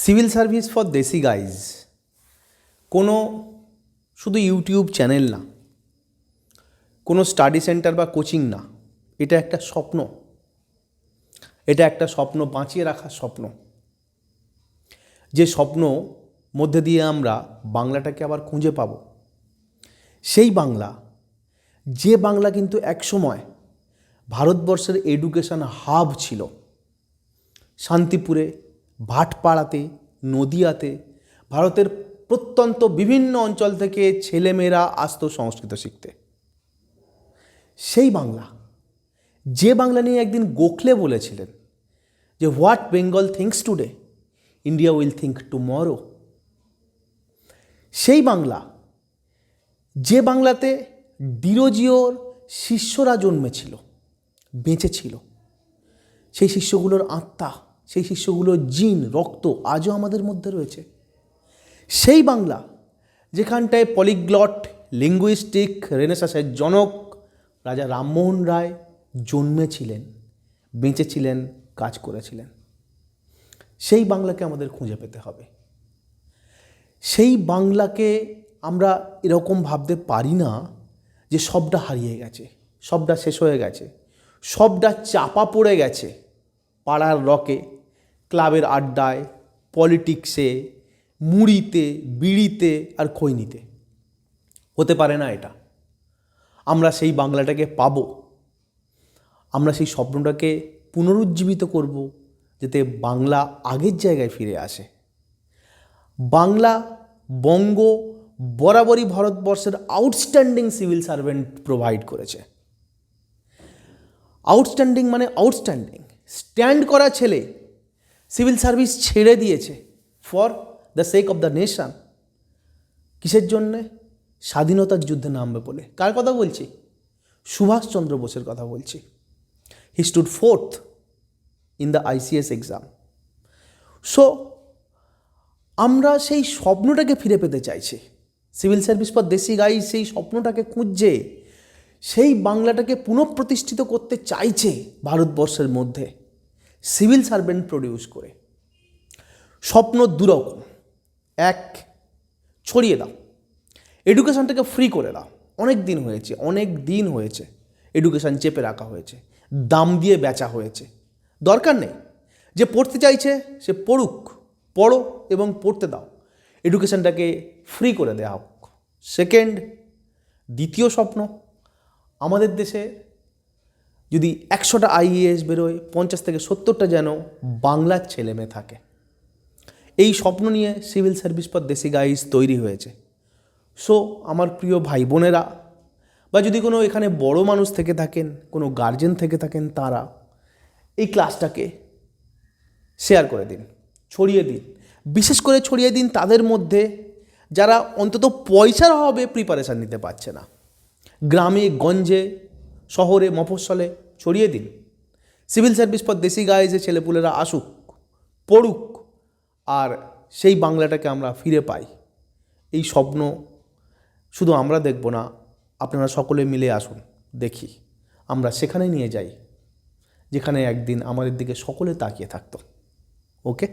Civil service for দেশি guys কোনো শুধু ইউটিউব চ্যানেল না, কোনো স্টাডি সেন্টার বা কোচিং না, এটা একটা স্বপ্ন। এটা একটা স্বপ্ন, বাঁচিয়ে রাখার স্বপ্ন, যে স্বপ্ন মধ্যে দিয়ে আমরা বাংলাটাকে আবার খুঁজে পাব। সেই বাংলা, যে বাংলা কিন্তু একসময় ভারতবর্ষের এডুকেশন হাব ছিল। শান্তিপুরে, ভাটপাড়াতে, নদিয়াতে ভারতের প্রত্যন্ত বিভিন্ন অঞ্চল থেকে ছেলেমেয়েরা আসতো সংস্কৃত শিখতে। সেই বাংলা, যে বাংলা নিয়ে একদিন গোখলে বলেছিলেন যে what Bengal thinks today, India will think tomorrow. সেই বাংলা, যে বাংলাতে ডিরোজিওর শিষ্যরা জন্মেছিল, বেঁচেছিল, সেই শিষ্যগুলোর আত্মা, সেই শিষ্যগুলোর জিন, রক্ত আজও আমাদের মধ্যে রয়েছে। সেই বাংলা যেখানটায় পলিগ্লট, লিঙ্গুইস্টিক রেনেসাসের জনক রাজা রামমোহন রায় জন্মেছিলেন, বেঁচেছিলেন, কাজ করেছিলেন। সেই বাংলাকে আমাদের খুঁজে পেতে হবে। সেই বাংলাকে আমরা এরকম ভাবতে পারি না যে সবটা হারিয়ে গেছে, সবটা শেষ হয়ে গেছে, সবটা চাপা পড়ে গেছে পাড়ার রকে, ক্লাবের আড্ডায়, পলিটিক্সে, মুড়িতে, বিড়িতে আর খৈনিতে। হতে পারে না এটা। আমরা সেই বাংলাটাকে পাব, আমরা সেই স্বপ্নটাকে পুনরুজ্জীবিত করব, যাতে বাংলা আগের জায়গায় ফিরে আসে। বাংলা, বঙ্গ বরাবরই ভারতবর্ষের আউটস্ট্যান্ডিং সিভিল সার্ভেন্ট প্রোভাইড করেছে। আউটস্ট্যান্ডিং মানে আউটস্ট্যান্ডিং, স্ট্যান্ড করা ছেলে সিভিল সার্ভিস ছেড়ে দিয়েছে for the sake of the nation. কিসের জন্যে? স্বাধীনতার যুদ্ধে নামবে বলে। কার কথা বলছি? সুভাষচন্দ্র বোসের কথা বলছি। হি stood fourth in the ICS exam. So আমরা সেই স্বপ্নটাকে ফিরে পেতে চাইছি। সিভিল সার্ভিস ফর দেশি গাই সেই স্বপ্নটাকে খুঁজছে, সেই বাংলাটাকে পুনঃপ্রতিষ্ঠিত করতে চাইছে ভারতবর্ষের মধ্যে, সিভিল সার্ভেন্ট প্রডিউস করে। স্বপ্ন দুরকম। এক, ছড়িয়ে দাও, এডুকেশনটাকে ফ্রি করে দাও। অনেক দিন হয়েছে এডুকেশন চেপে রাখা হয়েছে, দাম দিয়ে বেচা হয়েছে। দরকার নেই। যে পড়তে চাইছে সে পড়ুক, পড়ো এবং পড়তে দাও, এডুকেশনটাকে ফ্রি করে দেওয়া হোক। সেকেন্ড, দ্বিতীয় স্বপ্ন, আমাদের দেশে যদি 100টা IAS বেরোয়, 50 থেকে 70টা যেন বাংলার ছেলেমেয়ে থাকে। এই স্বপ্ন নিয়ে সিভিল সার্ভিস ফর দেশি গাইজ তৈরি হয়েছে। সো আমার প্রিয় ভাই বোনেরা, বা যদি কোনো এখানে বড় মানুষ থেকে থাকেন, কোনো গার্জেন থেকে থাকেন, তারা এই ক্লাসটাকে শেয়ার করে দিন, ছড়িয়ে দিন। বিশেষ করে ছড়িয়ে দিন তাদের মধ্যে যারা অন্তত পয়সার অভাবে প্রিপারেশান নিতে পারছে না। গ্রামে গঞ্জে, শহরে, মফস্বলে ছড়িয়ে দিন। সিভিল সার্ভিস ফর দেশি গাইজে ছেলেপুলেরা আসুক, পড়ুক, আর সেই বাংলাটাকে আমরা ফিরে পাই। এই স্বপ্ন শুধু আমরা দেখব না, আপনারা সকলে মিলে আসুন, দেখি আমরা সেখানে নিয়ে যাই যেখানে একদিন আমাদের দিকে সকলে তাকিয়ে থাকতো। ওকে।